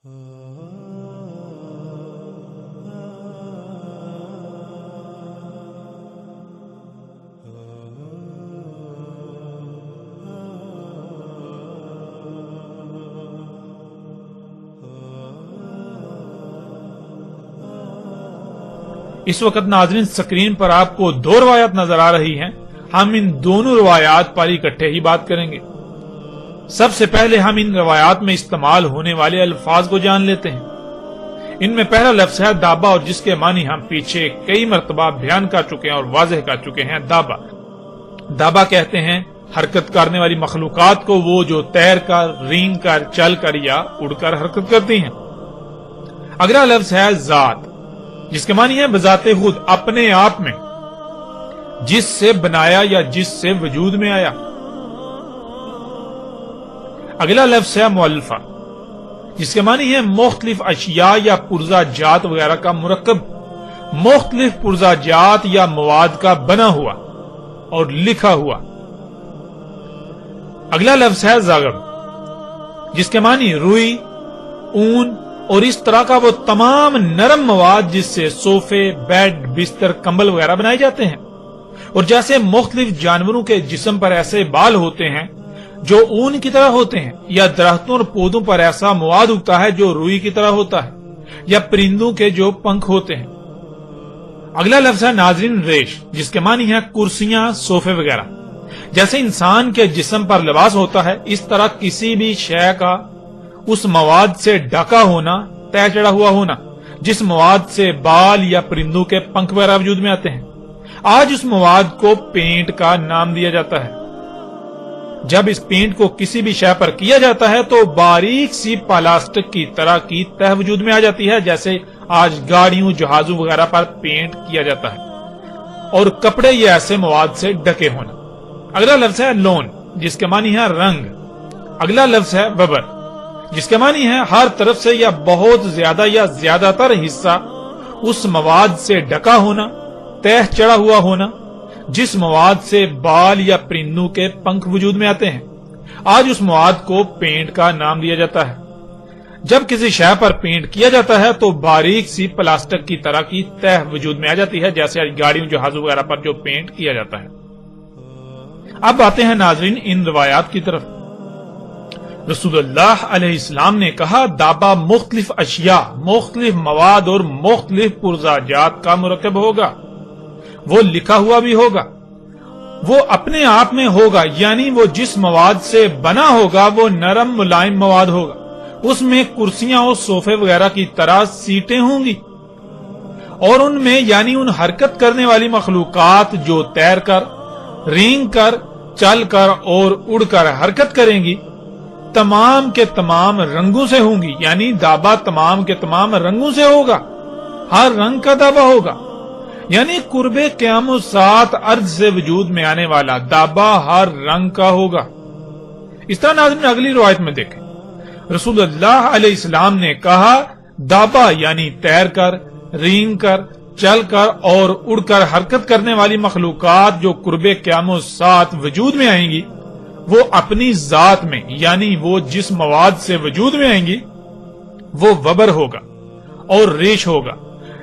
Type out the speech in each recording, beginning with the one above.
اس وقت ناظرین سکرین پر آپ کو دو روایات نظر آ رہی ہیں. ہم ان دونوں روایات پر اکٹھے ہی بات کریں گے. سب سے پہلے ہم ان روایات میں استعمال ہونے والے الفاظ کو جان لیتے ہیں. ان میں پہلا لفظ ہے دابا، اور جس کے معنی ہم پیچھے کئی مرتبہ بیان کر چکے ہیں اور واضح کر چکے ہیں. دابا دابا کہتے ہیں حرکت کرنے والی مخلوقات کو، وہ جو تیر کر، رینگ کر، چل کر یا اڑ کر حرکت کرتی ہیں. اگلا لفظ ہے ذات، جس کے معنی ہے بذات خود، اپنے آپ میں، جس سے بنایا یا جس سے وجود میں آیا. اگلا لفظ ہے مؤلفہ، جس کے معنی ہے مختلف اشیاء یا پرزہ جات وغیرہ کا مرکب، مختلف پرزہ جات یا مواد کا بنا ہوا اور لکھا ہوا. اگلا لفظ ہے زغب، جس کے معنی روئی، اون اور اس طرح کا وہ تمام نرم مواد جس سے صوفے، بیڈ، بستر، کمبل وغیرہ بنائے جاتے ہیں. اور جیسے مختلف جانوروں کے جسم پر ایسے بال ہوتے ہیں جو اون کی طرح ہوتے ہیں، یا درختوں اور پودوں پر ایسا مواد اگتا ہے جو روئی کی طرح ہوتا ہے، یا پرندوں کے جو پنکھ ہوتے ہیں. اگلا لفظ ہے ناظرین ریش، جس کے معنی ہے کرسیاں، صوفے وغیرہ. جیسے انسان کے جسم پر لباس ہوتا ہے، اس طرح کسی بھی شے کا اس مواد سے ڈھکا ہونا، طے چڑھا ہوا ہونا، جس مواد سے بال یا پرندوں کے پنکھ وغیرہ وجود میں آتے ہیں. آج اس مواد کو پینٹ کا نام دیا جاتا ہے. جب اس پینٹ کو کسی بھی شے پر کیا جاتا ہے تو باریک سی پلاسٹک کی طرح کی تہ وجود میں آ جاتی ہے، جیسے آج گاڑیوں، جہازوں وغیرہ پر پینٹ کیا جاتا ہے. اور کپڑے یہ ایسے مواد سے ڈھکے ہونا. اگلا لفظ ہے لون، جس کے معنی ہے رنگ. اگلا لفظ ہے وبر، جس کے معنی ہے ہر طرف سے یا بہت زیادہ یا زیادہ تر حصہ اس مواد سے ڈھکا ہونا، تہ چڑھا ہوا ہونا، جس مواد سے بال یا پرندوں کے پنکھ وجود میں آتے ہیں. آج اس مواد کو پینٹ کا نام دیا جاتا ہے. جب کسی شے پر پینٹ کیا جاتا ہے تو باریک سی پلاسٹک کی طرح کی تہ وجود میں آ جاتی ہے، جیسے آج گاڑیوں، جہازوں وغیرہ پر جو پینٹ کیا جاتا ہے. اب آتے ہیں ناظرین ان روایات کی طرف. رسول اللہ علیہ السلام نے کہا دابا مختلف اشیاء، مختلف مواد اور مختلف پرزہ جات کا مرکب ہوگا. وہ لکھا ہوا بھی ہوگا، وہ اپنے آپ میں ہوگا، یعنی وہ جس مواد سے بنا ہوگا وہ نرم ملائم مواد ہوگا. اس میں کرسیاں اور صوفے وغیرہ کی طرح سیٹیں ہوں گی، اور ان میں یعنی ان حرکت کرنے والی مخلوقات جو تیر کر، رینگ کر، چل کر اور اڑ کر حرکت کریں گی، تمام کے تمام رنگوں سے ہوں گی. یعنی دابا تمام کے تمام رنگوں سے ہوگا، ہر رنگ کا دابا ہوگا. یعنی قرب قیام و سات ارض سے وجود میں آنے والا دابا ہر رنگ کا ہوگا. اس طرح ناظرین اگلی روایت میں دیکھیں، رسول اللہ علیہ السلام نے کہا دابا یعنی تیر کر، رینگ کر، چل کر اور اڑ کر حرکت کرنے والی مخلوقات جو قرب قیام و سات وجود میں آئیں گی، وہ اپنی ذات میں یعنی وہ جس مواد سے وجود میں آئیں گی وہ وبر ہوگا اور ریش ہوگا.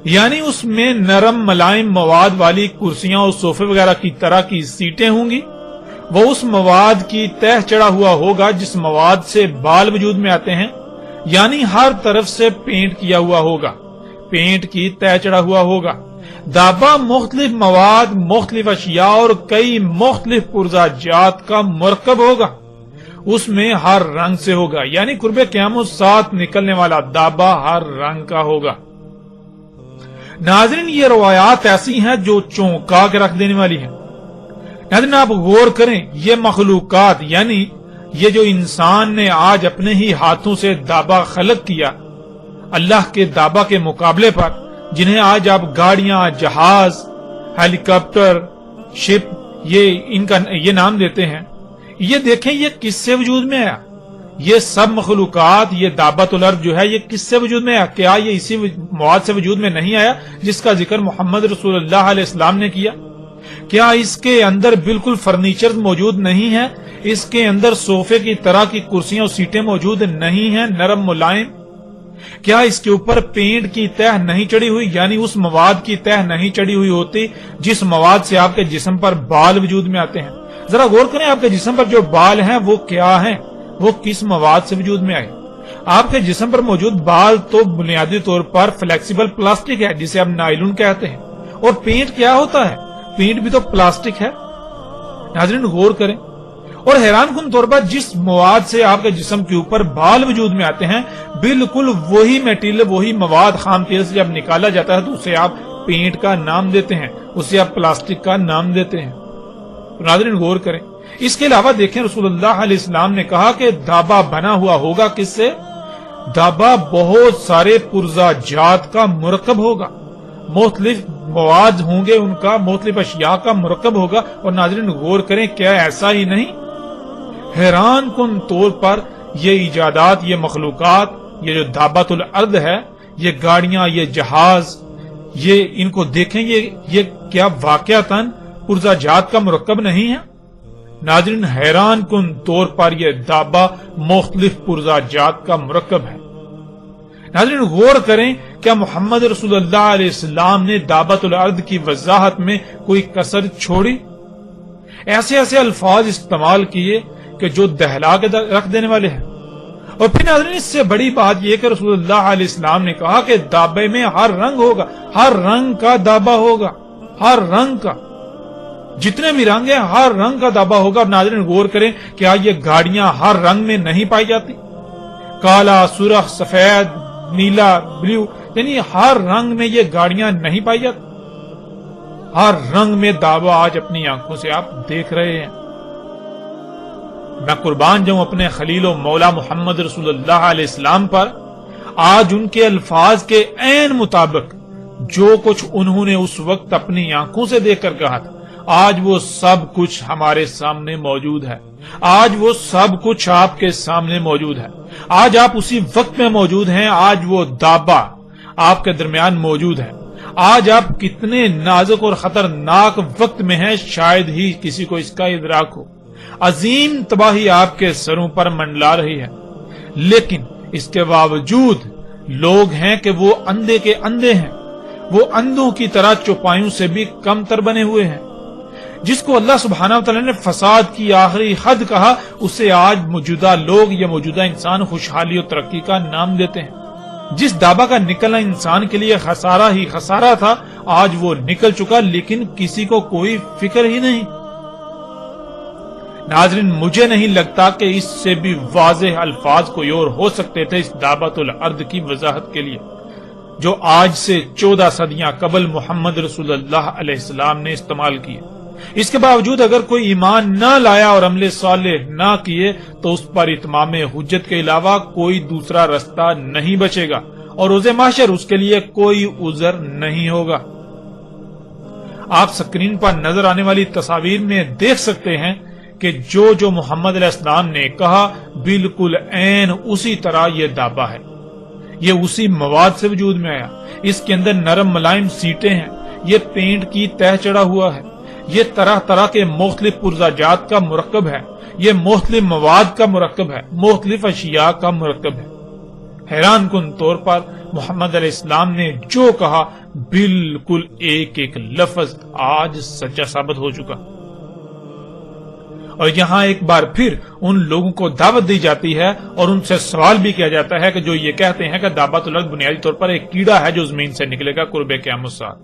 یعنی اس میں نرم ملائم مواد والی کرسیاں اور صوفے وغیرہ کی طرح کی سیٹیں ہوں گی. وہ اس مواد کی تہ چڑھا ہوا ہوگا جس مواد سے بال وجود میں آتے ہیں، یعنی ہر طرف سے پینٹ کیا ہوا ہوگا، پینٹ کی تہ چڑھا ہوا ہوگا. دابا مختلف مواد، مختلف اشیاء اور کئی مختلف پرزہ جات کا مرکب ہوگا. اس میں ہر رنگ سے ہوگا، یعنی قرب قیام و سات نکلنے والا دابا ہر رنگ کا ہوگا. ناظرین یہ روایات ایسی ہیں جو چونکا کے رکھ دینے والی ہیں. ناظرین آپ غور کریں، یہ مخلوقات یعنی یہ جو انسان نے آج اپنے ہی ہاتھوں سے دابا خلق کیا اللہ کے دابا کے مقابلے پر، جنہیں آج آپ گاڑیاں، جہاز، ہیلی کاپٹر، شپ یہ نام دیتے ہیں، یہ دیکھیں یہ کس سے وجود میں آیا. یہ سب مخلوقات، یہ دابۃ الارض جو ہے یہ کس سے وجود میں آیا؟ کیا یہ اسی مواد سے وجود میں نہیں آیا جس کا ذکر محمد رسول اللہ علیہ السلام نے کیا؟ کیا اس کے اندر بالکل فرنیچر موجود نہیں ہے؟ اس کے اندر صوفے کی طرح کی کرسیاں اور سیٹیں موجود نہیں ہیں، نرم ملائم؟ کیا اس کے اوپر پینٹ کی تہ نہیں چڑھی ہوئی، یعنی اس مواد کی تہ نہیں چڑھی ہوئی ہوتی جس مواد سے آپ کے جسم پر بال وجود میں آتے ہیں؟ ذرا غور کریں، آپ کے جسم پر جو بال ہیں وہ کیا ہیں، وہ کس مواد سے وجود میں آئے؟ آپ کے جسم پر موجود بال تو بنیادی طور پر فلیکسیبل پلاسٹک ہے جسے آپ نائلون کہتے ہیں، اور پینٹ کیا ہوتا ہے؟ پینٹ بھی تو پلاسٹک ہے۔ ناظرین غور کریں، اور حیران کن طور پر جس مواد سے آپ کے جسم کے اوپر بال وجود میں آتے ہیں بالکل وہی میٹیریل، وہی مواد خام تیل سے جب نکالا جاتا ہے تو اسے آپ پینٹ کا نام دیتے ہیں، اسے آپ پلاسٹک کا نام دیتے ہیں۔ تو ناظرین غور کریں، اس کے علاوہ دیکھیں رسول اللہ علیہ السلام نے کہا کہ دابا بنا ہوا ہوگا کس سے؟ دابا بہت سارے پرزا جات کا مرکب ہوگا، مختلف مواد ہوں گے، ان کا مختلف اشیاء کا مرکب ہوگا۔ اور ناظرین غور کریں، کیا ایسا ہی نہیں؟ حیران کن طور پر یہ ایجادات، یہ مخلوقات، یہ جو دابۃ الارض ہے، یہ گاڑیاں، یہ جہاز، یہ ان کو دیکھیں، یہ کیا واقعتاً پرزا جات کا مرکب نہیں ہے؟ ناظرین حیران کن طور پر یہ دابا مختلف پرزا جات کا مرکب ہے۔ ناظرین غور کریں، کیا محمد رسول اللہ علیہ السلام نے دابۃ الارض کی وضاحت میں کوئی کسر چھوڑی؟ ایسے ایسے الفاظ استعمال کیے کہ جو دہلا کے رکھ دینے والے ہیں۔ اور پھر ناظرین اس سے بڑی بات یہ کہ رسول اللہ علیہ السلام نے کہا کہ دابے میں ہر رنگ ہوگا، ہر رنگ کا دابا ہوگا، ہر رنگ کا، جتنے بھی رنگ ہیں ہر رنگ کا دابا ہوگا۔ اور ناظرین غور کریں، کیا یہ گاڑیاں ہر رنگ میں نہیں پائی جاتی؟ کالا، سرخ، سفید، نیلا، بلیو، یعنی ہر رنگ میں یہ گاڑیاں نہیں پائی جاتی؟ ہر رنگ میں دابا آج اپنی آنکھوں سے آپ دیکھ رہے ہیں۔ میں قربان جاؤں اپنے خلیل و مولا محمد رسول اللہ علیہ السلام پر، آج ان کے الفاظ کے عین مطابق جو کچھ انہوں نے اس وقت اپنی آنکھوں سے دیکھ کر کہا تھا، آج وہ سب کچھ ہمارے سامنے موجود ہے، آج وہ سب کچھ آپ کے سامنے موجود ہے، آج آپ اسی وقت میں موجود ہیں، آج وہ دابا آپ کے درمیان موجود ہے۔ آج آپ کتنے نازک اور خطرناک وقت میں ہیں، شاید ہی کسی کو اس کا ادراک ہو۔ عظیم تباہی آپ کے سروں پر منڈلا رہی ہے، لیکن اس کے باوجود لوگ ہیں کہ وہ اندھے کے اندھے ہیں، وہ اندھوں کی طرح چوپایوں سے بھی کم تر بنے ہوئے ہیں۔ جس کو اللہ سبحانہ وتعالی نے فساد کی آخری حد کہا، اسے آج موجودہ لوگ یا موجودہ انسان خوشحالی اور ترقی کا نام دیتے ہیں۔ جس دابا کا نکلنا انسان کے لیے خسارہ ہی خسارہ تھا، آج وہ نکل چکا، لیکن کسی کو کوئی فکر ہی نہیں۔ ناظرین مجھے نہیں لگتا کہ اس سے بھی واضح الفاظ کوئی اور ہو سکتے تھے اس دابۃ الارض کی وضاحت کے لیے، جو آج سے 14 صدیاں قبل محمد رسول اللہ علیہ السلام نے استعمال کیے۔ اس کے باوجود اگر کوئی ایمان نہ لایا اور عمل صالح نہ کیے تو اس پر اتمام حجت کے علاوہ کوئی دوسرا رستہ نہیں بچے گا، اور روز محشر اس کے لیے کوئی عذر نہیں ہوگا۔ آپ سکرین پر نظر آنے والی تصاویر میں دیکھ سکتے ہیں کہ جو محمد علیہ السلام نے کہا بالکل عین اسی طرح یہ دابا ہے، یہ اسی مواد سے وجود میں آیا۔ اس کے اندر نرم ملائم سیٹیں ہیں، یہ پینٹ کی تہ چڑھا ہوا ہے، یہ طرح طرح کے مختلف پرزا جات کا مرکب ہے، یہ مختلف مواد کا مرکب ہے، مختلف اشیاء کا مرکب ہے۔ حیران کن طور پر محمد علیہ السلام نے جو کہا بالکل ایک ایک لفظ آج سچا ثابت ہو چکا۔ اور یہاں ایک بار پھر ان لوگوں کو دعوت دی جاتی ہے اور ان سے سوال بھی کیا جاتا ہے کہ جو یہ کہتے ہیں کہ دابۃ الارض بنیادی طور پر ایک کیڑا ہے جو زمین سے نکلے گا قرب قیامت ساتھ،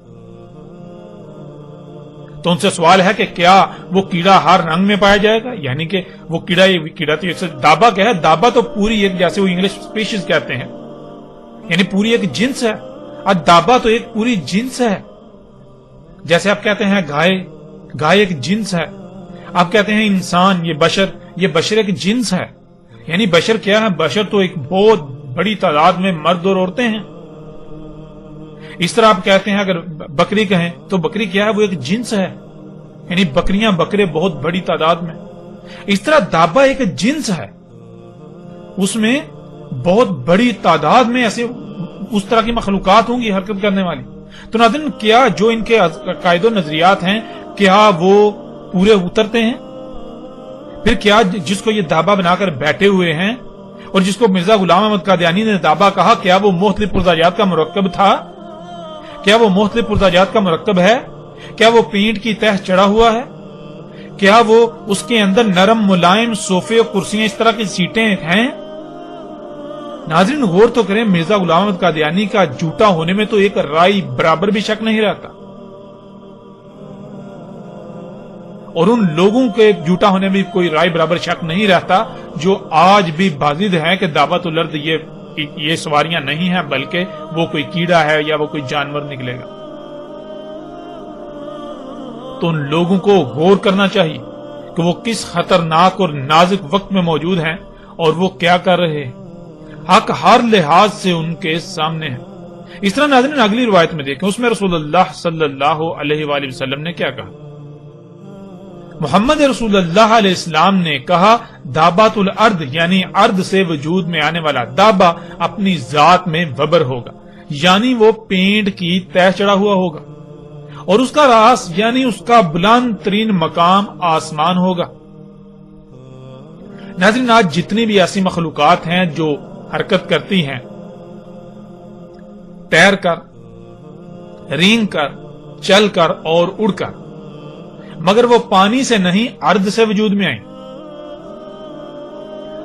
تو ان سے سوال ہے کہ کیا وہ کیڑا ہر رنگ میں پایا جائے گا؟ یعنی کہ وہ کیڑا تو دابا کیا ہے؟ دابا تو پوری ایک، جیسے وہ انگلش اسپیشیز کہتے ہیں، یعنی پوری ایک جنس ہے۔ اور دابا تو ایک پوری جنس ہے، جیسے آپ کہتے ہیں گائے ایک جنس ہے، آپ کہتے ہیں انسان، یہ بشر ایک جنس ہے۔ یعنی بشر کیا ہے؟ بشر تو ایک بہت بڑی تعداد میں مرد اور عورتیں ہیں۔ اس طرح آپ کہتے ہیں اگر بکری کہیں تو بکری کیا ہے؟ وہ ایک جنس ہے، یعنی بکریاں بکرے بہت بڑی تعداد میں۔ اس طرح دابا ایک جنس ہے، اس میں بہت بڑی تعداد میں ایسے اس طرح کی مخلوقات ہوں گی حرکت کرنے والی۔ تو ناظرین کیا جو ان کے عقائد و نظریات ہیں کیا وہ پورے اترتے ہیں؟ پھر کیا جس کو یہ دابا بنا کر بیٹھے ہوئے ہیں اور جس کو مرزا غلام احمد قادیانی نے دابا کہا، کیا وہ مختلف پرزاجات کا مرکب تھا؟ کیا وہ مختلف پرزاجات کا مرکب ہے؟ کیا وہ پینٹ کی تہ چڑھا ہوا ہے؟ کیا وہ اس کے اندر نرم ملائم صوفے اور کرسیاں اس طرح کی سیٹیں ہیں؟ ناظرین غور تو کریں، مرزا غلام احمد قادیانی کا جھوٹا ہونے میں تو ایک رائی برابر بھی شک نہیں رہتا، اور ان لوگوں کے جھوٹا ہونے میں کوئی رائے برابر شک نہیں رہتا جو آج بھی بازد ہیں کہ دعوت الارض یہ سواریاں نہیں ہیں بلکہ وہ کوئی کیڑا ہے یا وہ کوئی جانور نکلے گا۔ تو ان لوگوں کو غور کرنا چاہیے کہ وہ کس خطرناک اور نازک وقت میں موجود ہیں اور وہ کیا کر رہے ہیں۔ حق ہر لحاظ سے ان کے سامنے ہے۔ اس طرح ناظرین اگلی روایت میں دیکھیں، اس میں رسول اللہ صلی اللہ علیہ وآلہ وسلم نے کیا کہا؟ محمد رسول اللہ علیہ السلام نے کہا، دابات الارض یعنی ارض سے وجود میں آنے والا دابا اپنی ذات میں وبر ہوگا، یعنی وہ پینٹ کی تہ چڑھا ہوا ہوگا، اور اس کا راس یعنی اس کا بلند ترین مقام آسمان ہوگا۔ ناظرین آج جتنی بھی ایسی مخلوقات ہیں جو حرکت کرتی ہیں، تیر کر، رینگ کر، چل کر اور اڑ کر، مگر وہ پانی سے نہیں ارض سے وجود میں آئیں،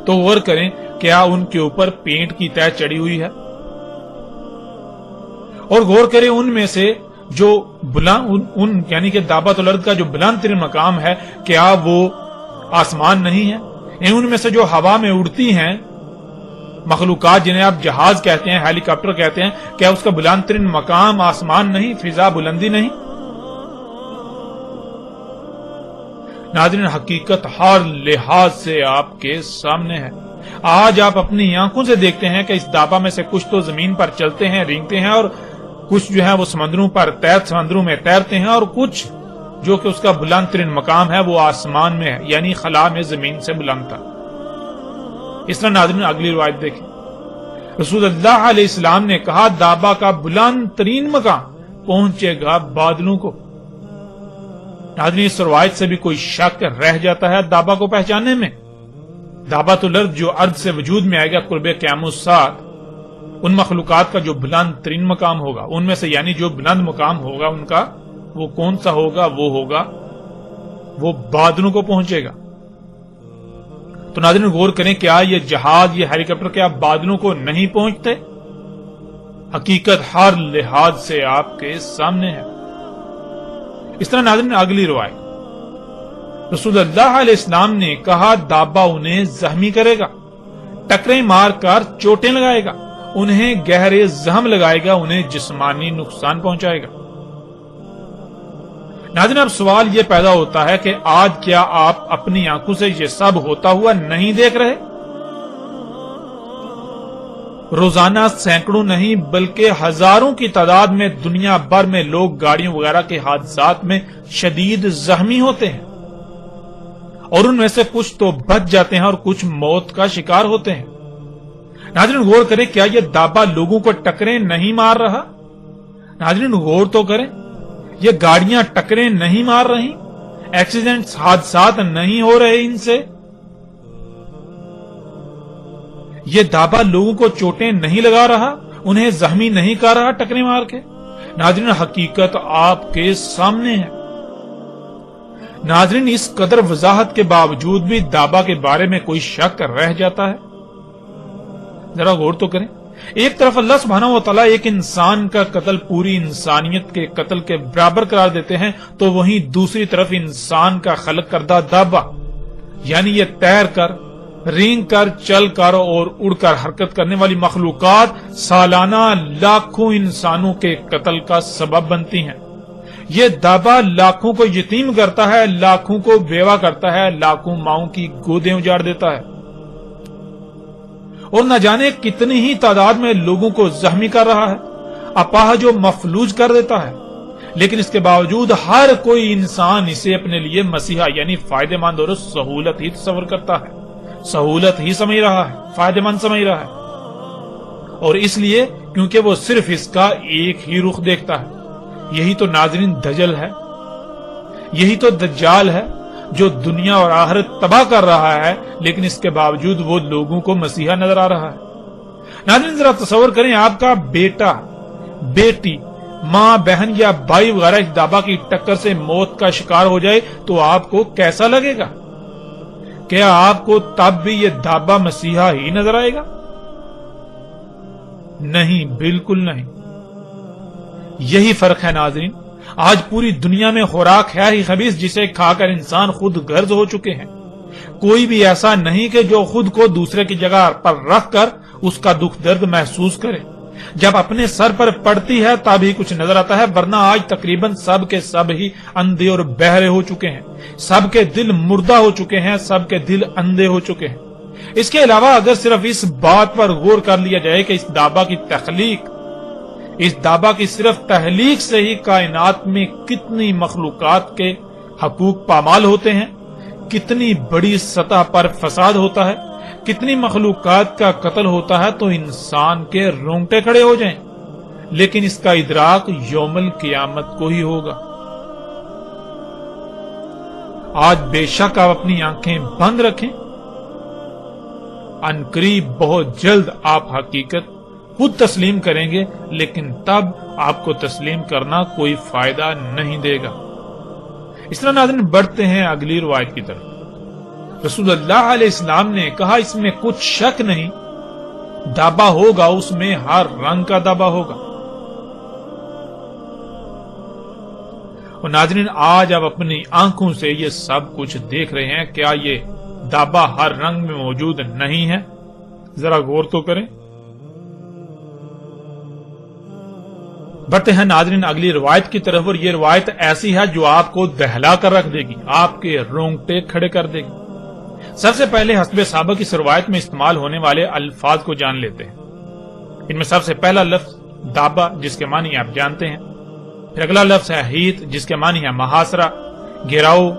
تو غور کریں کیا ان کے اوپر پینٹ کی تہ چڑھی ہوئی ہے؟ اور غور کریں ان میں سے جو بلند یعنی کہ دابت الارض کا جو بلند ترین مقام ہے، کیا وہ آسمان نہیں ہے؟ ان میں سے جو ہوا میں اڑتی ہیں مخلوقات جنہیں آپ جہاز کہتے ہیں، ہیلی کاپٹر کہتے ہیں، کیا اس کا بلند ترین مقام آسمان نہیں، فضا بلندی نہیں؟ ناظرین حقیقت ہر لحاظ سے آپ کے سامنے ہے۔ آج آپ اپنی آنکھوں سے دیکھتے ہیں کہ اس دابا میں سے کچھ تو زمین پر چلتے ہیں، رینگتے ہیں، اور کچھ جو ہے وہ سمندروں میں تیرتے ہیں، اور کچھ جو کہ اس کا بلند ترین مقام ہے وہ آسمان میں ہے، یعنی خلا میں زمین سے بلند تھا۔ اس طرح ناظرین اگلی روایت دیکھیں، رسول اللہ علیہ السلام نے کہا، دابا کا بلند ترین مقام پہنچے گا بادلوں کو۔ ناظرین اس روایت سے بھی کوئی شک رہ جاتا ہے دابا کو پہچاننے میں؟ دابت الارض جو ارض سے وجود میں آئے گا قرب قیام الساعۃ، ان مخلوقات کا جو بلند ترین مقام ہوگا، ان میں سے یعنی جو بلند مقام ہوگا ان کا، وہ کون سا ہوگا؟ وہ بادلوں کو پہنچے گا۔ تو ناظرین غور کریں، کیا یہ جہاز، یہ ہیلی کاپٹر کیا بادلوں کو نہیں پہنچتے؟ حقیقت ہر لحاظ سے آپ کے سامنے ہے۔ اس طرح ناظرین اگلی روایت، رسول اللہ علیہ السلام نے کہا، دابا انہیں زخمی کرے گا، ٹکریں مار کر چوٹیں لگائے گا، انہیں گہرے زخم لگائے گا، انہیں جسمانی نقصان پہنچائے گا۔ ناظرین اب سوال یہ پیدا ہوتا ہے کہ آج کیا آپ اپنی آنکھوں سے یہ سب ہوتا ہوا نہیں دیکھ رہے؟ روزانہ سینکڑوں نہیں بلکہ ہزاروں کی تعداد میں دنیا بھر میں لوگ گاڑیوں وغیرہ کے حادثات میں شدید زخمی ہوتے ہیں، اور ان میں سے کچھ تو بچ جاتے ہیں اور کچھ موت کا شکار ہوتے ہیں۔ ناظرین غور کریں، کیا یہ دابا لوگوں کو ٹکریں نہیں مار رہا؟ ناظرین غور تو کریں، یہ گاڑیاں ٹکریں نہیں مار رہی، ایکسیڈنٹ حادثات نہیں ہو رہے ان سے، یہ دابا لوگوں کو چوٹیں نہیں لگا رہا، انہیں زخمی نہیں کر رہا ٹکریں مار کے۔ ناظرین حقیقت آپ کے سامنے ہے۔ ناظرین اس قدر وضاحت کے باوجود بھی دابا کے بارے میں کوئی شک رہ جاتا ہے؟ ذرا غور تو کریں، ایک طرف اللہ سبحانہ و تعالیٰ ایک انسان کا قتل پوری انسانیت کے قتل کے برابر قرار دیتے ہیں، تو وہیں دوسری طرف انسان کا خلق کردہ دابا یعنی یہ تیر کر، رینگ کر، چل کر اور اڑ کر حرکت کرنے والی مخلوقات سالانہ لاکھوں انسانوں کے قتل کا سبب بنتی ہیں۔ یہ دابا لاکھوں کو یتیم کرتا ہے، لاکھوں کو بیوہ کرتا ہے، لاکھوں ماؤں کی گودیں اجاڑ دیتا ہے، اور نہ جانے کتنی ہی تعداد میں لوگوں کو زخمی کر رہا ہے، اپاہج و مفلوج کر دیتا ہے۔ لیکن اس کے باوجود ہر کوئی انسان اسے اپنے لیے مسیحا یعنی فائدہ مند اور سہولت ہی تصور کرتا ہے، سہولت ہی سمجھ رہا ہے، فائدہ مند سمجھ رہا ہے، اور اس لیے کیونکہ وہ صرف اس کا ایک ہی رخ دیکھتا ہے۔ یہی تو ناظرین دجل ہے، یہی تو دجال ہے۔ جو دنیا اور آخرت تباہ کر رہا ہے، لیکن اس کے باوجود وہ لوگوں کو مسیحا نظر آ رہا ہے۔ ناظرین ذرا تصور کریں، آپ کا بیٹا، بیٹی، ماں، بہن یا بھائی وغیرہ اس دابا کی ٹکر سے موت کا شکار ہو جائے تو آپ کو کیسا لگے گا؟ کیا آپ کو تب بھی یہ دابا مسیحا ہی نظر آئے گا؟ نہیں، بالکل نہیں۔ یہی فرق ہے ناظرین، آج پوری دنیا میں خوراک ہے ہی خبیث جسے کھا کر انسان خود غرض ہو چکے ہیں۔ کوئی بھی ایسا نہیں کہ جو خود کو دوسرے کی جگہ پر رکھ کر اس کا دکھ درد محسوس کرے۔ جب اپنے سر پر پڑتی ہے تب ہی کچھ نظر آتا ہے، ورنہ آج تقریباً سب کے سب ہی اندھے اور بہرے ہو چکے ہیں، سب کے دل مردہ ہو چکے ہیں، سب کے دل اندھے ہو چکے ہیں۔ اس کے علاوہ اگر صرف اس بات پر غور کر لیا جائے کہ اس دابا کی صرف تخلیق سے ہی کائنات میں کتنی مخلوقات کے حقوق پامال ہوتے ہیں، کتنی بڑی سطح پر فساد ہوتا ہے، کتنی مخلوقات کا قتل ہوتا ہے، تو انسان کے رونگٹے کھڑے ہو جائیں۔ لیکن اس کا ادراک یوم القیامت کو ہی ہوگا۔ آج بے شک آپ اپنی آنکھیں بند رکھیں، عنقریب بہت جلد آپ حقیقت خود تسلیم کریں گے، لیکن تب آپ کو تسلیم کرنا کوئی فائدہ نہیں دے گا۔ اس طرح ناظرین بڑھتے ہیں اگلی روایت کی طرف۔ رسول اللہ علیہ السلام نے کہا اس میں کچھ شک نہیں، دابا ہوگا، اس میں ہر رنگ کا دابا ہوگا۔ اور ناظرین آج آپ اپنی آنکھوں سے یہ سب کچھ دیکھ رہے ہیں، کیا یہ دابا ہر رنگ میں موجود نہیں ہے؟ ذرا غور تو کریں۔ بڑھتے ہیں ناظرین اگلی روایت کی طرف، اور یہ روایت ایسی ہے جو آپ کو دہلا کر رکھ دے گی، آپ کے رونگٹے کھڑے کر دے گی۔ سب سے پہلے حسب سابق اس روایت میں استعمال ہونے والے الفاظ کو جان لیتے ہیں۔ ان میں سب سے پہلا لفظ دابا، جس کے معنی آپ جانتے ہیں۔ پھر اگلا لفظ ہے حیط، جس کے معنی ہے محاصرہ، گھیراؤ،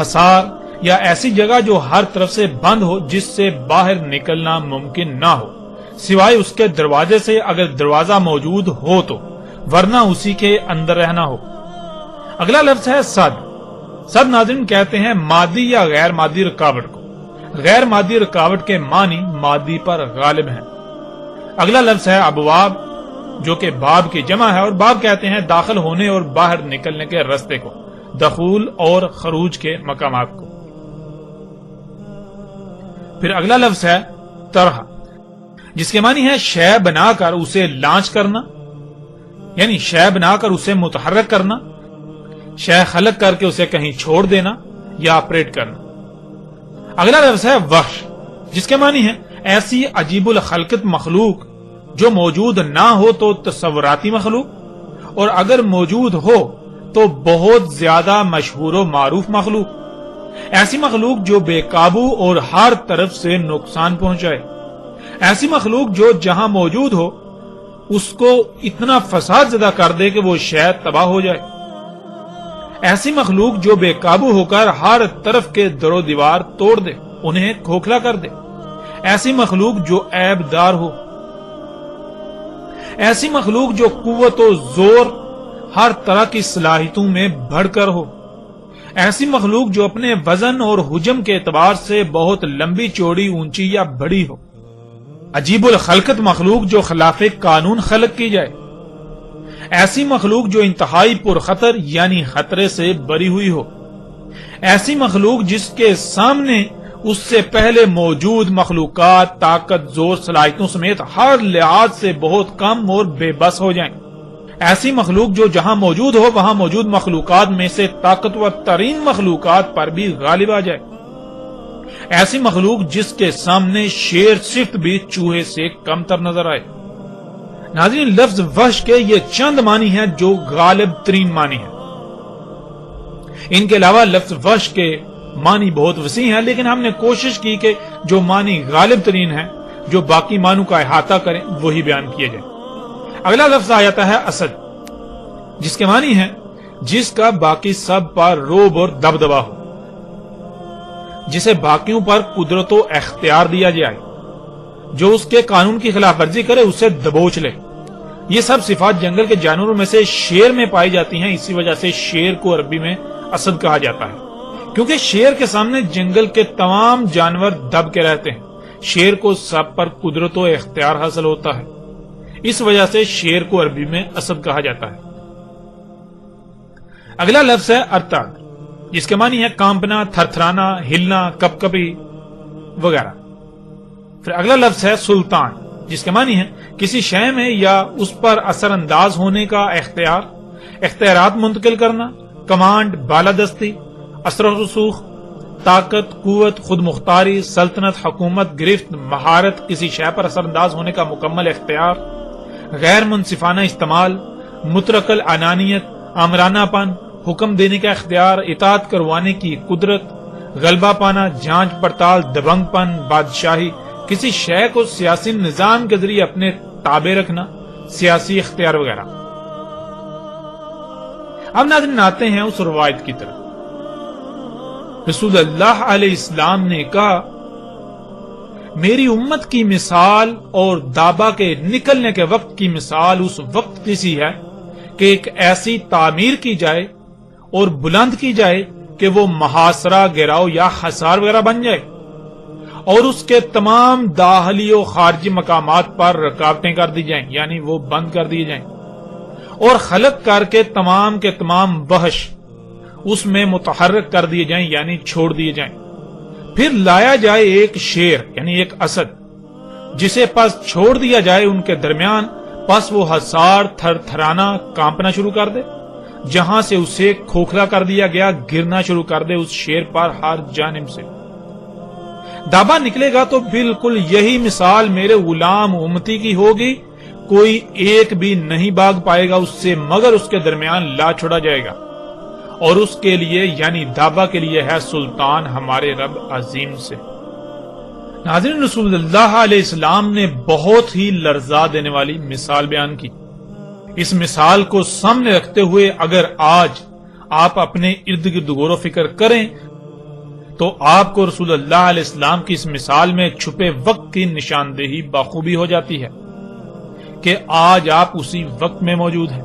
حصار یا ایسی جگہ جو ہر طرف سے بند ہو، جس سے باہر نکلنا ممکن نہ ہو سوائے اس کے دروازے سے، اگر دروازہ موجود ہو تو، ورنہ اسی کے اندر رہنا ہو۔ اگلا لفظ ہے صد۔ صد ناظرین کہتے ہیں مادی یا غیر مادی رکاوٹ کو۔ غیر مادی رکاوٹ کے معنی مادی پر غالب ہیں۔ اگلا لفظ ہے ابواب، جو کہ باب کی جمع ہے، اور باب کہتے ہیں داخل ہونے اور باہر نکلنے کے رستے کو، دخول اور خروج کے مقامات کو۔ پھر اگلا لفظ ہے طرح، جس کے معنی ہے شے بنا کر اسے لانچ کرنا، یعنی شے بنا کر اسے متحرک کرنا، شے خلق کر کے اسے کہیں چھوڑ دینا یا آپریٹ کرنا۔ اگلا لفظ ہے وحش، جس کے معنی ہے ایسی عجیب الخلقت مخلوق جو موجود نہ ہو تو تصوراتی مخلوق، اور اگر موجود ہو تو بہت زیادہ مشہور و معروف مخلوق، ایسی مخلوق جو بے قابو اور ہر طرف سے نقصان پہنچائے، ایسی مخلوق جو جہاں موجود ہو اس کو اتنا فساد زدہ کر دے کہ وہ شاید تباہ ہو جائے، ایسی مخلوق جو بے قابو ہو کر ہر طرف کے در و دیوار توڑ دے، انہیں کھوکھلا کر دے، ایسی مخلوق جو عیب دار ہو، ایسی مخلوق جو قوت و زور ہر طرح کی صلاحیتوں میں بڑھ کر ہو، ایسی مخلوق جو اپنے وزن اور حجم کے اعتبار سے بہت لمبی چوڑی اونچی یا بڑی ہو، عجیب الخلقت مخلوق جو خلاف قانون خلق کی جائے، ایسی مخلوق جو انتہائی پرخطر یعنی خطرے سے بری ہوئی ہو، ایسی مخلوق جس کے سامنے اس سے پہلے موجود مخلوقات طاقت زور صلاحیتوں سمیت ہر لحاظ سے بہت کم اور بے بس ہو جائیں، ایسی مخلوق جو جہاں موجود ہو وہاں موجود مخلوقات میں سے طاقتور ترین مخلوقات پر بھی غالب آ جائے، ایسی مخلوق جس کے سامنے شیر صفت بھی چوہے سے کم تر نظر آئے۔ ناظرین لفظ وحش کے یہ چند معنی ہیں جو غالب ترین معنی ہیں۔ ان کے علاوہ لفظ وحش کے معنی بہت وسیع ہیں، لیکن ہم نے کوشش کی کہ جو معنی غالب ترین ہیں، جو باقی معنوں کا احاطہ کریں، وہی بیان کیے جائیں۔ اگلا لفظ آ جاتا ہے اسد، جس کے معنی ہے جس کا باقی سب پر روب اور دبدبا ہو، جسے باقیوں پر قدرت و اختیار دیا جائے، جو اس کے قانون کی خلاف ورزی کرے اسے دبوچ لے۔ یہ سب صفات جنگل کے جانوروں میں سے شیر میں پائی جاتی ہیں، اسی وجہ سے شیر کو عربی میں اسد کہا جاتا ہے، کیونکہ شیر کے سامنے جنگل کے تمام جانور دب کے رہتے ہیں. شیر کو سب پر قدرت و اختیار حاصل ہوتا ہے. اس وجہ سے شیر کو عربی میں اسد کہا جاتا ہے. اگلا لفظ ہے ارتعد، جس کے معنی ہے کانپنا، تھرتھرانا، ہلنا، کپ کپی وغیرہ. پھر اگلا لفظ ہے سلطان، جس کے معنی ہے کسی شے میں یا اس پر اثر انداز ہونے کا اختیار، اختیارات منتقل کرنا، کمانڈ، بالادستی، اثر و رسوخ، طاقت، قوت، خود مختاری، سلطنت، حکومت، گرفت، مہارت، کسی شے پر اثر انداز ہونے کا مکمل اختیار، غیر منصفانہ استعمال، مطلق العنانیت، آمرانہ پن، حکم دینے کا اختیار، اطاعت کروانے کی قدرت، غلبہ پانا، جانچ پڑتال، دبنگ پن، بادشاہی، کسی شے کو سیاسی نظام کے ذریعے اپنے تابع رکھنا، سیاسی اختیار وغیرہ. اب ناظرین آتے ہیں اس روایت کی طرف. رسول اللہ علیہ السلام نے کہا میری امت کی مثال اور دابا کے نکلنے کے وقت کی مثال اس وقت کی سی ہے کہ ایک ایسی تعمیر کی جائے اور بلند کی جائے کہ وہ محاصرہ، گراؤ یا حصار وغیرہ بن جائے، اور اس کے تمام داخلی و خارجی مقامات پر رکاوٹیں کر دی جائیں، یعنی وہ بند کر دی جائیں، اور خلق کر کے تمام وحش اس میں متحرک کر دیے جائیں، یعنی چھوڑ دیے جائیں. پھر لایا جائے ایک شیر یعنی ایک اسد، جسے پس چھوڑ دیا جائے ان کے درمیان، پس وہ حصار، تھر تھرانا، کانپنا شروع کر دے، جہاں سے اسے کھوکھلا کر دیا گیا گرنا شروع کر دے اس شیر پر ہر جانب سے. دابا نکلے گا تو بالکل یہی مثال میرے غلام امتی کی ہوگی، کوئی ایک بھی نہیں بھاگ پائے گا اس سے مگر اس کے درمیان لا چھوڑا جائے گا، اور اس کے لیے یعنی دابا کے لیے ہے سلطان ہمارے رب عظیم سے. ناظرین، رسول اللہ علیہ السلام نے بہت ہی لرزا دینے والی مثال بیان کی. اس مثال کو سامنے رکھتے ہوئے اگر آج آپ اپنے ارد گرد غور و فکر کریں تو آپ کو رسول اللہ علیہ السلام کی اس مثال میں چھپے وقت کی نشاندہی بخوبی ہو جاتی ہے کہ آج آپ اسی وقت میں موجود ہیں.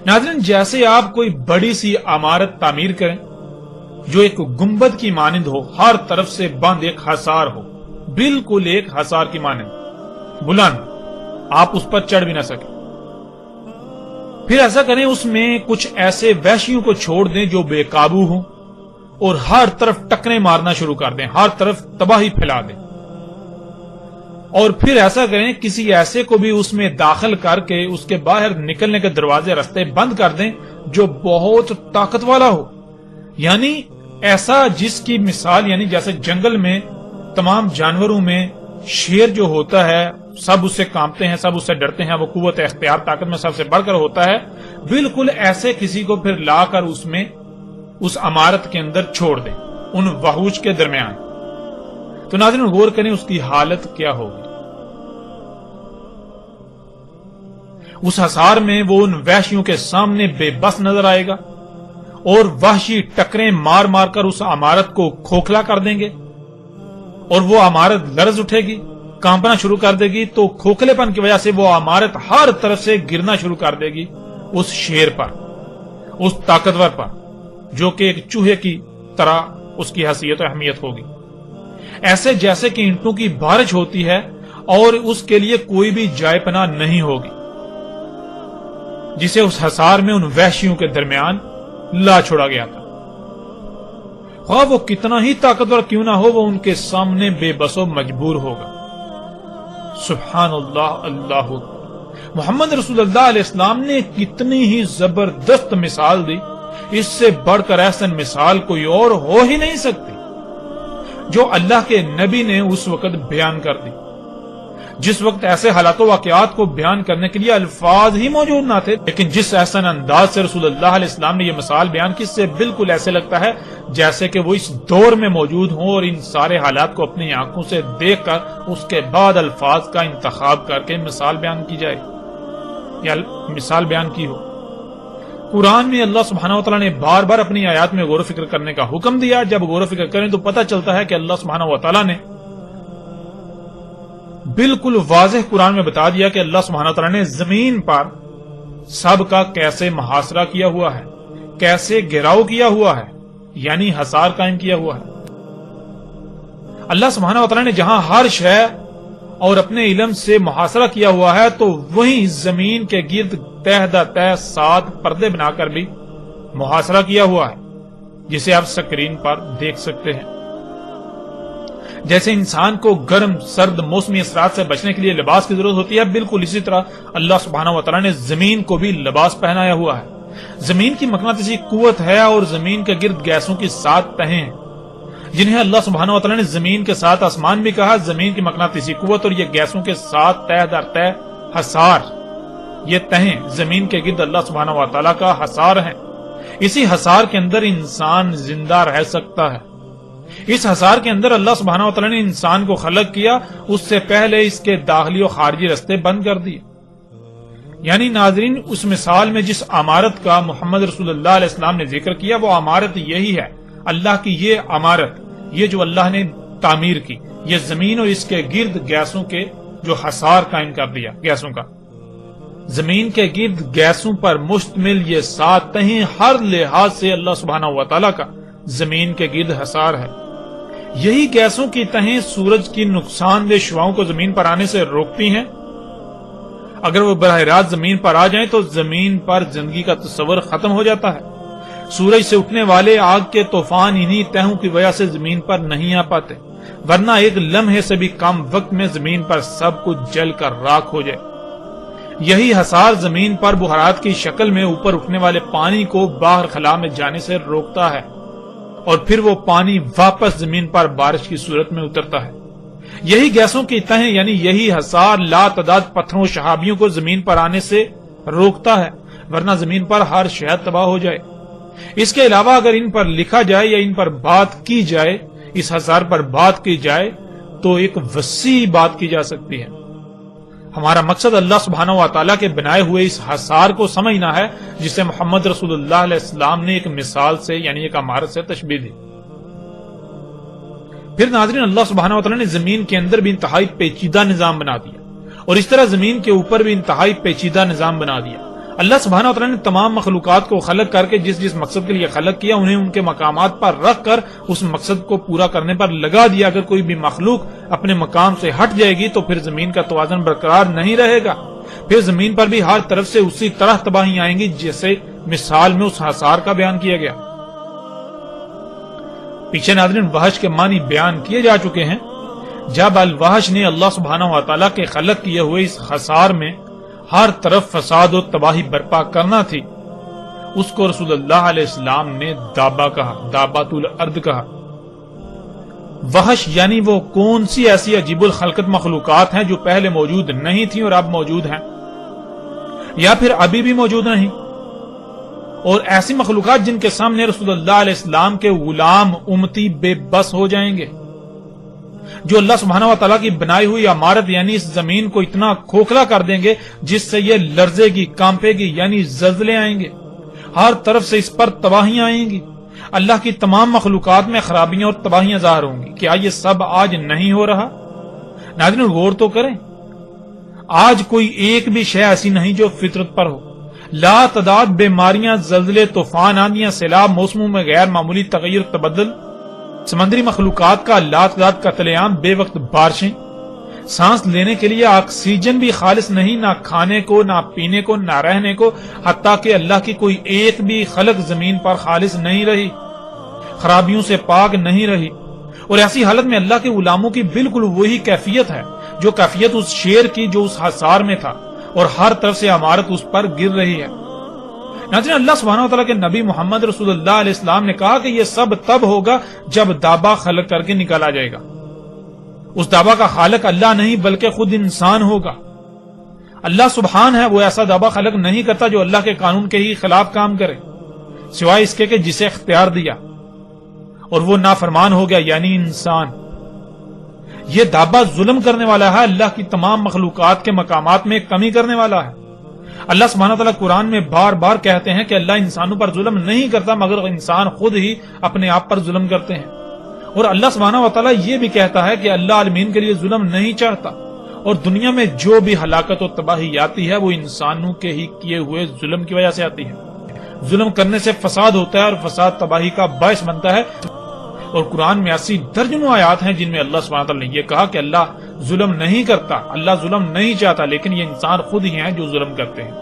ناظرین، جیسے آپ کوئی بڑی سی عمارت تعمیر کریں جو ایک گنبد کی مانند ہو، ہر طرف سے بند ایک حصار ہو، بالکل ایک حصار کی مانند بلند، آپ اس پر چڑھ بھی نہ سکیں. پھر ایسا کریں اس میں کچھ ایسے وحشیوں کو چھوڑ دیں جو بے قابو ہوں اور ہر طرف ٹکریں مارنا شروع کر دیں، ہر طرف تباہی پھیلا دیں. اور پھر ایسا کریں کسی ایسے کو بھی اس میں داخل کر کے اس کے باہر نکلنے کے دروازے رستے بند کر دیں جو بہت طاقت والا ہو، یعنی ایسا جس کی مثال یعنی جیسے جنگل میں تمام جانوروں میں شیر جو ہوتا ہے سب اس سے کانپتے ہیں، سب اس سے ڈرتے ہیں، وہ قوت اختیار طاقت میں سب سے بڑھ کر ہوتا ہے، بالکل ایسے کسی کو پھر لا کر اس میں اس عمارت کے اندر چھوڑ دیں ان وحوش کے درمیان. تو ناظرین غور کریں اس کی حالت کیا ہوگی. اس حصار میں وہ ان وحشیوں کے سامنے بے بس نظر آئے گا اور وحشی ٹکریں مار مار کر اس عمارت کو کھوکھلا کر دیں گے، اور وہ عمارت لرز اٹھے گی، کانپنا شروع کر دے گی. تو کھوکھلے پن کی وجہ سے وہ عمارت ہر طرف سے گرنا شروع کر دے گی اس شیر پر، اس طاقتور پر، جو کہ ایک چوہے کی طرح اس کی حیثیت و اہمیت ہوگی، ایسے جیسے کہ اینٹوں کی بارش ہوتی ہے اور اس کے لیے کوئی بھی جائے پناہ نہیں ہوگی، جسے اس حصار میں ان وحشیوں کے درمیان لا چھوڑا گیا تھا. خواہ وہ کتنا ہی طاقتور کیوں نہ ہو، وہ ان کے سامنے بے بس و مجبور ہوگا. سبحان اللہ، اللہ اکبر. محمد رسول اللہ علیہ السلام نے کتنی ہی زبردست مثال دی، اس سے بڑھ کر احسن مثال کوئی اور ہو ہی نہیں سکتی جو اللہ کے نبی نے اس وقت بیان کر دی، جس وقت ایسے حالات و واقعات کو بیان کرنے کے لیے الفاظ ہی موجود نہ تھے. لیکن جس احسن انداز سے رسول اللہ علیہ السلام نے یہ مثال بیان کی، اس سے بالکل ایسے لگتا ہے جیسے کہ وہ اس دور میں موجود ہوں اور ان سارے حالات کو اپنی آنکھوں سے دیکھ کر اس کے بعد الفاظ کا انتخاب کر کے مثال بیان کی جائے یا مثال بیان کی ہو. قرآن میں اللہ سبحانہ و تعالیٰ نے بار بار اپنی آیات میں غور و فکر کرنے کا حکم دیا. جب غور و فکر کریں تو پتہ چلتا ہے کہ اللہ سبحانہ و تعالیٰ نے بالکل واضح قرآن میں بتا دیا کہ اللہ سبحانہ و تعالیٰ نے زمین پر سب کا کیسے محاصرہ کیا ہوا ہے، کیسے گھیراؤ کیا ہوا ہے، یعنی حصار قائم کیا ہوا ہے۔ اللہ سبحانہ وتعالی نے جہاں ہر شے اور اپنے علم سے محاصرہ کیا ہوا ہے تو وہیں زمین کے گرد تہ در تہ 7 پردے بنا کر بھی محاصرہ کیا ہوا ہے، جسے آپ سکرین پر دیکھ سکتے ہیں۔ جیسے انسان کو گرم سرد موسمی اثرات سے بچنے کے لیے لباس کی ضرورت ہوتی ہے، بالکل اسی طرح اللہ سبحانہ وتعالی نے زمین کو بھی لباس پہنایا ہوا ہے۔ زمین کی مقناطیسی قوت ہے اور زمین کے گرد گیسوں کی 7 تہیں ہیں، جنہیں اللہ سبحانہ وتعالی نے زمین کے ساتھ آسمان بھی کہا۔ زمین کی مقناطیسی قوت اور یہ گیسوں کے 7 تہ در تہ حصار، یہ تہیں زمین کے گرد اللہ سبحانہ وتعالی کا حصار ہیں۔ اسی حصار کے اندر انسان زندہ رہ سکتا ہے۔ اس حصار کے اندر اللہ سبحانہ وتعالی نے انسان کو خلق کیا، اس سے پہلے اس کے داخلی و خارجی رستے بند کر دیے۔ یعنی ناظرین، اس مثال میں جس عمارت کا محمد رسول اللہ علیہ السلام نے ذکر کیا وہ عمارت یہی ہے، اللہ کی یہ عمارت، یہ جو اللہ نے تعمیر کی، یہ زمین اور اس کے گرد گیسوں کے جو حصار قائم کر دیا، گیسوں کا زمین کے گرد گیسوں پر مشتمل یہ 7 تہیں ہر لحاظ سے اللہ سبحانہ وتعالی کا زمین کے گرد حصار ہے۔ یہی گیسوں کی تہیں سورج کی نقصان دہ شعاؤں کو زمین پر آنے سے روکتی ہیں۔ اگر وہ براہ راست زمین پر آ جائیں تو زمین پر زندگی کا تصور ختم ہو جاتا ہے۔ سورج سے اٹھنے والے آگ کے طوفان انہی تہوں کی وجہ سے زمین پر نہیں آ پاتے، ورنہ ایک لمحے سے بھی کم وقت میں زمین پر سب کچھ جل کر راکھ ہو جائے۔ یہی حصار زمین پر بخارات کی شکل میں اوپر اٹھنے والے پانی کو باہر خلا میں جانے سے روکتا ہے، اور پھر وہ پانی واپس زمین پر بارش کی صورت میں اترتا ہے۔ یہی گیسوں کی تہیں یعنی یہی حصار لا تعداد پتھروں و شہابیوں کو زمین پر آنے سے روکتا ہے، ورنہ زمین پر ہر شے تباہ ہو جائے۔ اس کے علاوہ اگر ان پر لکھا جائے یا ان پر بات کی جائے، اس حصار پر بات کی جائے تو ایک وسیع بات کی جا سکتی ہے۔ ہمارا مقصد اللہ سبحانہ وتعالی کے بنائے ہوئے اس حصار کو سمجھنا ہے، جسے محمد رسول اللہ علیہ السلام نے ایک مثال سے یعنی ایک عمارت سے تشبیہ دی۔ پھر ناظرین، اللہ سبحانہ وتعالی نے زمین کے اندر بھی انتہائی پیچیدہ نظام بنا دیا، اور اس طرح زمین کے اوپر بھی انتہائی پیچیدہ نظام بنا دیا۔ اللہ سبحانہ وتعالی نے تمام مخلوقات کو خلق کر کے جس مقصد کے لیے خلق کیا، انہیں ان کے مقامات پر رکھ کر اس مقصد کو پورا کرنے پر لگا دیا۔ اگر کوئی بھی مخلوق اپنے مقام سے ہٹ جائے گی تو پھر زمین کا توازن برقرار نہیں رہے گا، پھر زمین پر بھی ہر طرف سے اسی طرح تباہی آئیں گی جیسے مثال میں اس حصار کا بیان کیا گیا۔ پیچھے ناظرین وحش کے معنی بیان کیے جا چکے ہیں۔ جب الوحش نے اللہ سبحانہ وتعالی کے خلق کیے ہوئے اس حصار میں ہر طرف فساد و تباہی برپا کرنا تھی، اس کو رسول اللہ علیہ السلام نے دابا کہا، دابات الارض کہا۔ وحش یعنی وہ کون سی ایسی عجیب الخلقت مخلوقات ہیں جو پہلے موجود نہیں تھیں اور اب موجود ہیں، یا پھر ابھی بھی موجود نہیں، اور ایسی مخلوقات جن کے سامنے رسول اللہ علیہ السلام کے غلام امتی بے بس ہو جائیں گے، جو اللہ سبحانہ وتعالی کی بنائی ہوئی عمارت یعنی اس زمین کو اتنا کھوکھلا کر دیں گے جس سے یہ لرزے گی، کانپے گی، یعنی زلزلے آئیں گے، ہر طرف سے اس پر تباہیاں آئیں گی، اللہ کی تمام مخلوقات میں خرابیاں اور تباہیاں ظاہر ہوں گی۔ کیا یہ سب آج نہیں ہو رہا؟ ناظرین غور تو کریں، آج کوئی ایک بھی شے ایسی نہیں جو فطرت پر ہو۔ لا تعداد بیماریاں، زلزلے، طوفان، آندیاں، سیلاب، موسموں میں غیر معمولی تغیر تبدل، سمندری مخلوقات کا لا تعداد قتل عام، بے وقت بارشیں، سانس لینے کے لیے آکسیجن بھی خالص نہیں، نہ کھانے کو، نہ پینے کو، نہ رہنے کو، حتیٰ کہ اللہ کی کوئی ایک بھی خلق زمین پر خالص نہیں رہی، خرابیوں سے پاک نہیں رہی۔ اور ایسی حالت میں اللہ کے غلاموں کی بالکل وہی کیفیت ہے جو کیفیت اس شیر کی جو اس حصار میں تھا، اور ہر طرف سے عمارت اس پر گر رہی ہے۔ ناظرین اللہ سبحانہ وتعالی کے نبی محمد رسول اللہ علیہ السلام نے کہا کہ یہ سب تب ہوگا جب دابا خلق کر کے نکالا جائے گا۔ اس دابا کا خالق اللہ نہیں بلکہ خود انسان ہوگا۔ اللہ سبحان ہے، وہ ایسا دابا خلق نہیں کرتا جو اللہ کے قانون کے ہی خلاف کام کرے، سوائے اس کے کہ جسے اختیار دیا، اور وہ نافرمان ہو گیا یعنی انسان۔ یہ دابا ظلم کرنے والا ہے، اللہ کی تمام مخلوقات کے مقامات میں کمی کرنے والا ہے۔ اللہ سبحانہ وتعالی قرآن میں بار بار کہتے ہیں کہ اللہ انسانوں پر ظلم نہیں کرتا مگر انسان خود ہی اپنے آپ پر ظلم کرتے ہیں، اور اللہ سبحانہ وتعالی یہ بھی کہتا ہے کہ اللہ عالمین کے لیے ظلم نہیں چاہتا، اور دنیا میں جو بھی ہلاکت و تباہی آتی ہے وہ انسانوں کے ہی کیے ہوئے ظلم کی وجہ سے آتی ہے۔ ظلم کرنے سے فساد ہوتا ہے اور فساد تباہی کا باعث بنتا ہے. اور قرآن میں ایسی درجنوں آیات ہیں جن میں اللہ سبحانہ تعالیٰ نے یہ کہا کہ اللہ ظلم نہیں کرتا، اللہ ظلم نہیں چاہتا، لیکن یہ انسان خود ہی ہیں جو ظلم کرتے ہیں.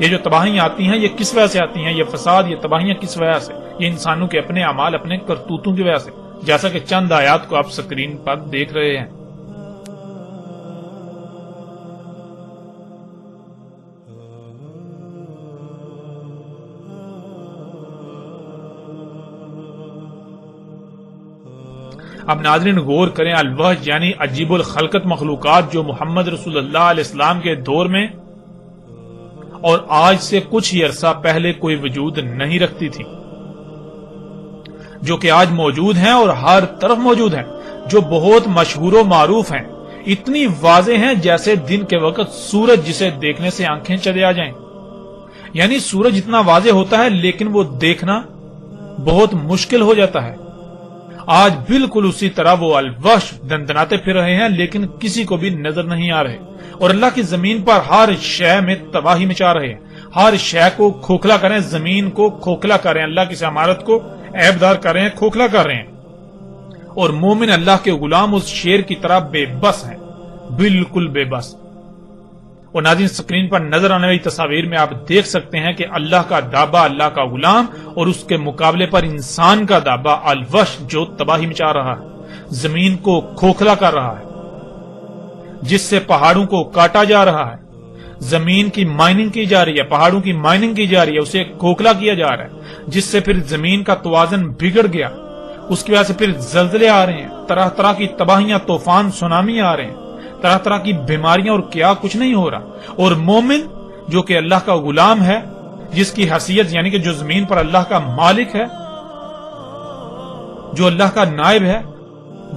یہ جو تباہیاں آتی ہیں یہ کس وجہ سے آتی ہیں؟ یہ فساد، یہ تباہیاں کس وجہ سے؟ یہ انسانوں کے اپنے اعمال، اپنے کرتوتوں کی وجہ سے، جیسا کہ چند آیات کو آپ سکرین پر دیکھ رہے ہیں. اب ناظرین غور کریں، الوحش یعنی عجیب الخلقت مخلوقات جو محمد رسول اللہ علیہ السلام کے دور میں اور آج سے کچھ ہی عرصہ پہلے کوئی وجود نہیں رکھتی تھی، جو کہ آج موجود ہیں اور ہر طرف موجود ہیں، جو بہت مشہور و معروف ہیں، اتنی واضح ہیں جیسے دن کے وقت سورج جسے دیکھنے سے آنکھیں چلے آ جائیں. یعنی سورج اتنا واضح ہوتا ہے لیکن وہ دیکھنا بہت مشکل ہو جاتا ہے. آج بالکل اسی طرح وہ الوحش دندناتے پھر رہے ہیں لیکن کسی کو بھی نظر نہیں آ رہے، اور اللہ کی زمین پر ہر شے میں تباہی مچا رہے ہیں. ہر شے کو کھوکھلا کریں، زمین کو کھوکھلا کریں، اللہ کی عمارت کو عیبدار کر رہے ہیں، کھوکھلا کر رہے ہیں. اور مومن اللہ کے غلام اس شیر کی طرح بے بس ہیں، بالکل بے بس. اور ناظرین سکرین پر نظر آنے والی تصاویر میں آپ دیکھ سکتے ہیں کہ اللہ کا دابا اللہ کا غلام اور اس کے مقابلے پر انسان کا دابا الوحش جو تباہی مچا رہا ہے، زمین کو کھوکھلا کر رہا ہے، جس سے پہاڑوں کو کاٹا جا رہا ہے، زمین کی مائننگ کی جا رہی ہے، پہاڑوں کی مائننگ کی جا رہی ہے، اسے کھوکھلا کیا جا رہا ہے، جس سے پھر زمین کا توازن بگڑ گیا. اس کی وجہ سے پھر زلزلے آ رہے ہیں، طرح طرح کی تباہیاں، طوفان، سونامی آ رہے ہیں، طرح طرح کی بیماریاں، اور کیا کچھ نہیں ہو رہا. اور مومن جو کہ اللہ کا غلام ہے، جس کی حیثیت یعنی کہ جو زمین پر اللہ کا مالک ہے، جو اللہ کا نائب ہے،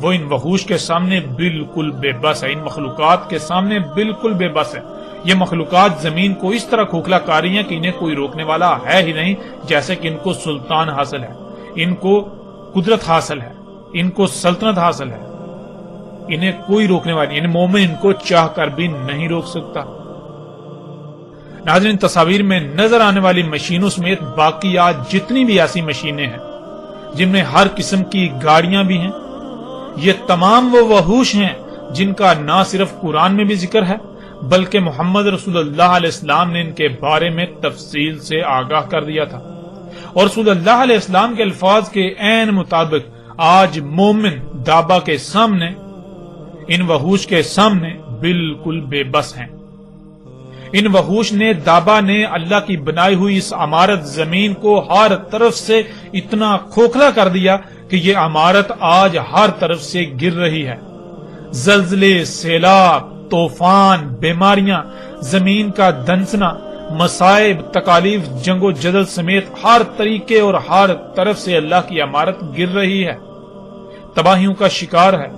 وہ ان وحوش کے سامنے بالکل بے بس ہے، ان مخلوقات کے سامنے بالکل بے بس ہے. یہ مخلوقات زمین کو اس طرح کھوکھلا کر رہی ہیں کہ انہیں کوئی روکنے والا ہے ہی نہیں، جیسے کہ ان کو سلطان حاصل ہے، ان کو قدرت حاصل ہے، ان کو سلطنت حاصل ہے، انہیں کوئی روکنے والا نہیں. یعنی مومن ان کو چاہ کر بھی نہیں روک سکتا. ناظرین تصاویر میں نظر آنے والی مشینوں سمیت باقی آج جتنی بھی ایسی مشینیں ہیں جن میں ہر قسم کی گاڑیاں بھی ہیں، یہ تمام وہ وحوش ہیں جن کا نہ صرف قرآن میں بھی ذکر ہے بلکہ محمد رسول اللہ علیہ السلام نے ان کے بارے میں تفصیل سے آگاہ کر دیا تھا. اور رسول اللہ علیہ السلام کے الفاظ کے عین مطابق آج مومن دابا کے سامنے، ان وحوش کے سامنے بالکل بے بس ہیں. ان وحوش نے، دابا نے اللہ کی بنائی ہوئی اس عمارت زمین کو ہر طرف سے اتنا کھوکھلا کر دیا کہ یہ عمارت آج ہر طرف سے گر رہی ہے. زلزلے، سیلاب، طوفان، بیماریاں، زمین کا دنسنا، مصائب، تکالیف، جنگ و جدل سمیت ہر طریقے اور ہر طرف سے اللہ کی عمارت گر رہی ہے، تباہیوں کا شکار ہے.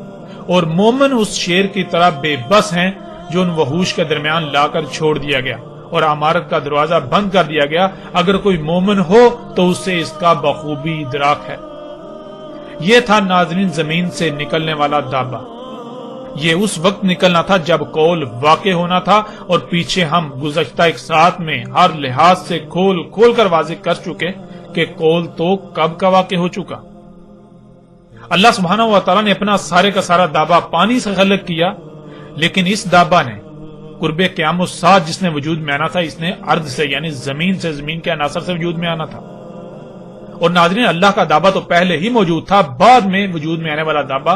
اور مومن اس شیر کی طرح بے بس ہیں جو ان وحوش کے درمیان لا کر چھوڑ دیا گیا اور عمارت کا دروازہ بند کر دیا گیا. اگر کوئی مومن ہو تو اسے اس کا بخوبی ادراک ہے. یہ تھا ناظرین زمین سے نکلنے والا دابا. یہ اس وقت نکلنا تھا جب قول واقع ہونا تھا، اور پیچھے ہم گزشتہ ایک ساعت میں ہر لحاظ سے کھول کھول کر واضح کر چکے کہ قول تو کب کا واقع ہو چکا. اللہ سبحانہ و تعالیٰ نے اپنا سارے کا سارا دابا پانی سے خلق کیا، لیکن اس دابا نے قرب قیام الساعت جس نے وجود میں آنا تھا، اس نے ارض سے یعنی زمین سے، زمین کے عناصر سے وجود میں آنا تھا. اور ناظرین اللہ کا دابا تو پہلے ہی موجود تھا، بعد میں وجود میں آنے والا دابا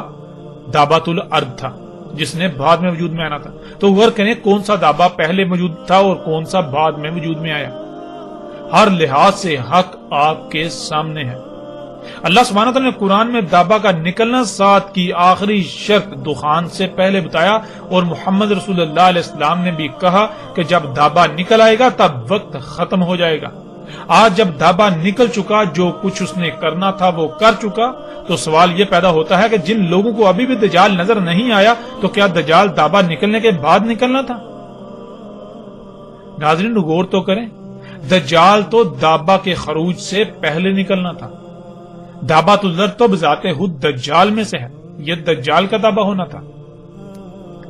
دابۃ الارض تھا جس نے بعد میں وجود میں آنا تھا. تو غور کریں کون سا دابا پہلے موجود تھا اور کون سا بعد میں وجود میں آیا. ہر لحاظ سے حق آپ کے سامنے ہے. اللہ سبحانہ تعالیٰ نے قرآن میں دابا کا نکلنا ساتھ کی آخری شرط دخان سے پہلے بتایا، اور محمد رسول اللہ علیہ السلام نے بھی کہا کہ جب دابا نکل آئے گا تب وقت ختم ہو جائے گا. آج جب دابا نکل چکا، جو کچھ اس نے کرنا تھا وہ کر چکا، تو سوال یہ پیدا ہوتا ہے کہ جن لوگوں کو ابھی بھی دجال نظر نہیں آیا تو کیا دجال دابا نکلنے کے بعد نکلنا تھا؟ ناظرین غور تو کریں، دجال تو دابا کے خروج سے پہلے نکلنا تھا. دابۃ الارض تو بذات خود دجال میں سے ہے، یہ دجال کا دابا ہونا تھا.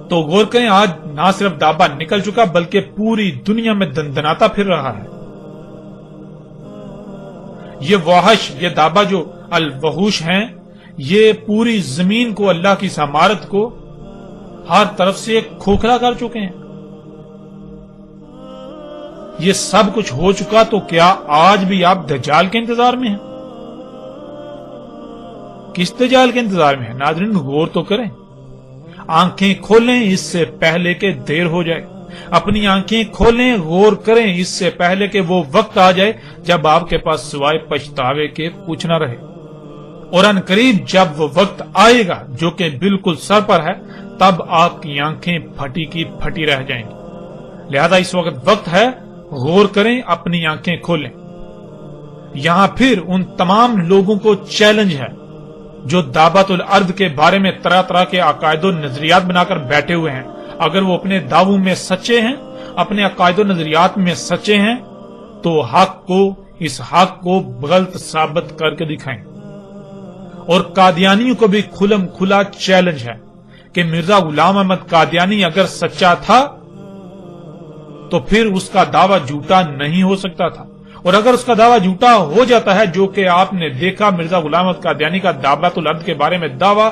تو غور کریں آج نہ صرف دابا نکل چکا بلکہ پوری دنیا میں دندناتا پھر رہا ہے. یہ وحش، یہ دابا جو الوحوش ہیں، یہ پوری زمین کو، اللہ کی سمارت کو ہر طرف سے کھوکھلا کر چکے ہیں۔ یہ سب کچھ ہو چکا تو کیا آج بھی آپ دجال کے انتظار میں ہیں؟ کس دجال کے انتظار میں ہیں؟ ناظرین غور تو کریں، آنکھیں کھولیں اس سے پہلے کہ دیر ہو جائے، اپنی آنکھیں کھولیں، غور کریں اس سے پہلے کہ وہ وقت آ جائے جب آپ کے پاس سوائے پچھتاوے کے کچھ نہ رہے۔ اور ان قریب جب وہ وقت آئے گا جو کہ بالکل سر پر ہے، تب آپ کی آنکھیں پھٹی کی پھٹی رہ جائیں گی۔ لہذا اس وقت ہے، غور کریں، اپنی آنکھیں کھولیں۔ یہاں پھر ان تمام لوگوں کو چیلنج ہے جو دعوت الارض کے بارے میں طرح طرح کے عقائد و نظریات بنا کر بیٹھے ہوئے ہیں۔ اگر وہ اپنے دعووں میں سچے ہیں، اپنے عقائد و نظریات میں سچے ہیں، تو اس حق کو غلط ثابت کر کے دکھائیں۔ اور قادیانیوں کو بھی کھلم کھلا چیلنج ہے کہ مرزا غلام احمد قادیانی اگر سچا تھا تو پھر اس کا دعویٰ جھوٹا نہیں ہو سکتا تھا، اور اگر اس کا دعویٰ جھوٹا ہو جاتا ہے، جو کہ آپ نے دیکھا مرزا غلام احمد قادیانی کا دعوت الارض کے بارے میں دعویٰ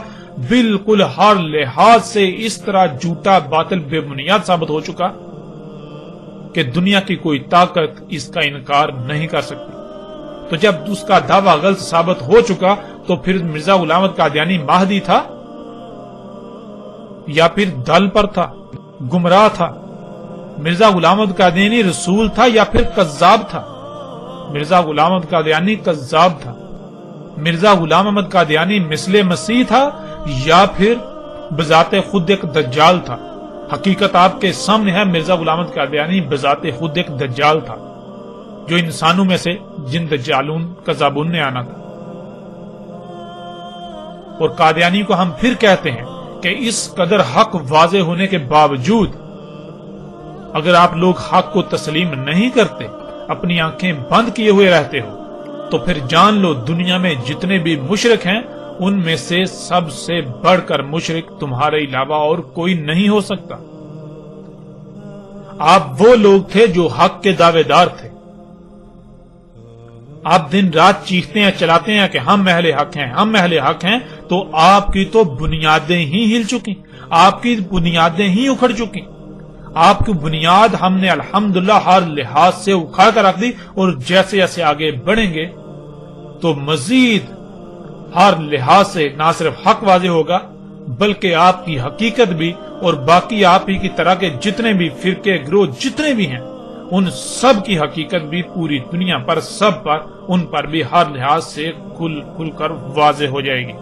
بالکل ہر لحاظ سے اس طرح جھوٹا، باطل، بے بنیاد ثابت ہو چکا کہ دنیا کی کوئی طاقت اس کا انکار نہیں کر سکتی۔ تو جب اس کا دعویٰ غلط ثابت ہو چکا تو پھر مرزا غلام احمد قادیانی مہدی تھا یا پھر دل پر تھا، گمراہ تھا؟ مرزا غلام احمد قادیانی رسول تھا یا پھر کذاب تھا؟ مرزا غلام احمد قادیانی کذاب تھا۔ مرزا غلام احمد قادیانی مثل مسیح تھا یا پھر بذات خود ایک دجال تھا؟ حقیقت آپ کے سامنے ہے، مرزا غلام احمد قادیانی بذات خود ایک دجال تھا، جو انسانوں میں سے جن دجالون کذابون نے آنا تھا۔ اور قادیانی کو ہم پھر کہتے ہیں کہ اس قدر حق واضح ہونے کے باوجود اگر آپ لوگ حق کو تسلیم نہیں کرتے، اپنی آنکھیں بند کیے ہوئے رہتے ہو، تو پھر جان لو دنیا میں جتنے بھی مشرک ہیں ان میں سے سب سے بڑھ کر مشرک تمہارے علاوہ اور کوئی نہیں ہو سکتا۔ آپ وہ لوگ تھے جو حق کے دعوے دار تھے۔ آپ دن رات چیختے ہیں، چلاتے ہیں کہ ہم اہل حق ہیں، ہم اہل حق ہیں، تو آپ کی تو بنیادیں ہی ہل چکی، آپ کی بنیادیں ہی اکھڑ چکی۔ آپ کی بنیاد ہم نے الحمدللہ ہر لحاظ سے اکھاڑ کر رکھ دی، اور جیسے جیسے آگے بڑھیں گے تو مزید ہر لحاظ سے نہ صرف حق واضح ہوگا بلکہ آپ کی حقیقت بھی، اور باقی آپ ہی کی طرح کے جتنے بھی فرقے، گروہ جتنے بھی ہیں، ان سب کی حقیقت بھی پوری دنیا پر، سب پر، ان پر بھی ہر لحاظ سے کھل کر واضح ہو جائے گی۔